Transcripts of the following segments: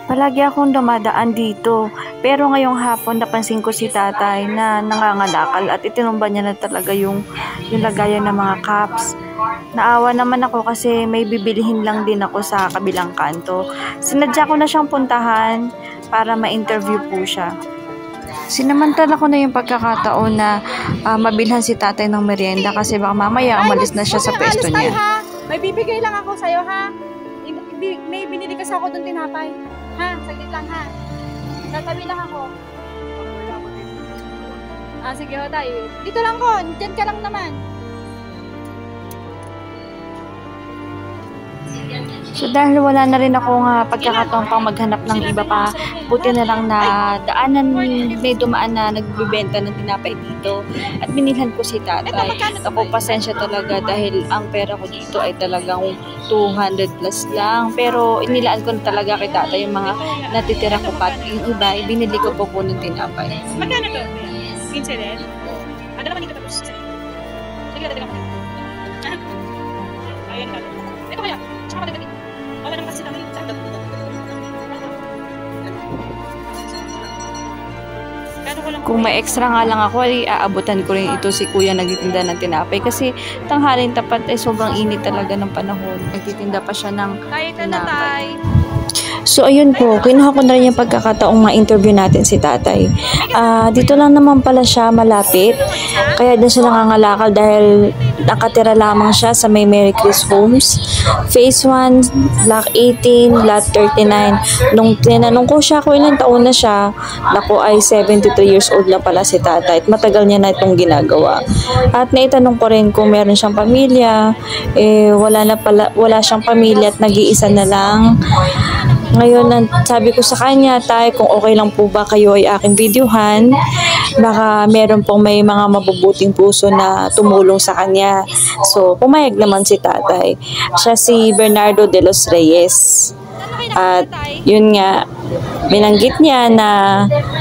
Palagi akong dumadaan dito, pero ngayong hapon napansin ko si tatay na nangangalakal at itinumba niya na talaga yung lagayan ng mga cups. Naawa naman ako kasi may bibilihin lang din ako sa kabilang kanto. Sinadya ko na siyang puntahan para ma-interview po siya. Sinamantala ko na yung pagkakataon na mabilhan si tatay ng merienda kasi baka mamaya umalis na siya sa pwesto niya. May bibigay lang ako sa'yo, ha? May binili kasi ako doon tinapay. Ha? Saglit lang, ha? Tatabi lang ako. Sige ho tayo. Dito lang ko. Diyan ka lang naman. So dahil wala na rin akong pagkakataon pang maghanap ng iba pa, buti na lang na daanan may dumaan na nagbibenta ng tinapay dito at binilhan ko si tatay. Ako pasensya talaga dahil ang pera ko dito ay talagang 200 plus lang, pero inilaan ko na talaga kay tatay yung mga natitira ko pa at yung iba binili ko po ng tinapay. Magkano to? 15 din? Ano naman dito tapos? Sige, dati ka mo. Ayan ka. Ito kaya, tsaka patagdating. Wala naman kasi kami sa kung may extra nga lang ako, ay aabutan ko rin ito si kuya nagtitinda ng tinapay kasi tanghaling tapat ay sobrang init talaga ng panahon. Nagtitinda pa siya ng tinapay. So ayun po, kinuha ko na rin yung pagkakataong ma-interview natin si tatay. Dito lang naman pala siya malapit, kaya din siya nangangalakal dahil nakatira lamang siya sa may Mary Chris Homes. Phase 1, Block 18, Lot 39. Nung tinanong ko siya kung ilang taon na siya, naku ay 73 years old na pala si tatay at matagal niya na itong ginagawa. At naitanong ko rin kung meron siyang pamilya, wala siyang pamilya at nag-iisa na lang. Ngayon, sabi ko sa kanya, tay, kung okay lang po ba kayo ay aking videohan, baka meron pong may mga mabubuting puso na tumulong sa kanya. So, pumayag naman si tatay. Siya si Bernardo de los Reyes. At yun nga, binanggit niya na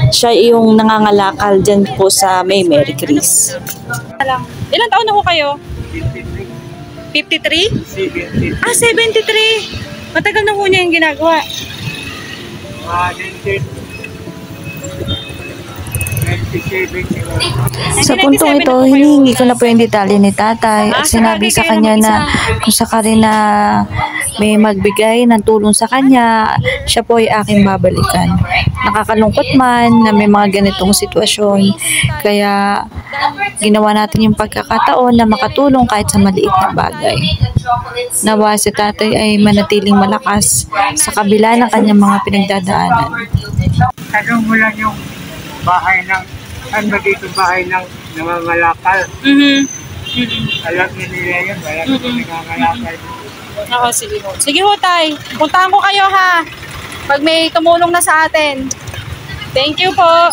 siya yung nangangalakal dyan po sa may Mary Chris. Ilan taon na ho kayo? 53? 73! Matagal na ho niya yung ginagawa. Sa puntong ito, hinihingi ko na po yung detalye ni tatay at sinabi sa kanya na kung sakali na may magbigay ng tulong sa kanya, siya po ay aking babalikan. Nakakalungkot man na may mga ganitong sitwasyon, kaya ginawa natin yung pagkakataon na makatulong kahit sa maliit na bagay. Nawa si tatay ay manatiling malakas sa kabila ng kanyang mga pinagdadaanan. Tanong mo lang yung bahay ng, saan ba dito bahay ng nangangalakal? Alam nila yun, alam nila nangangalakal. Oo, sige ho. Sige ho, tay. Puntahan ko kayo, ha? Pag may tumulong na sa atin. Thank you po.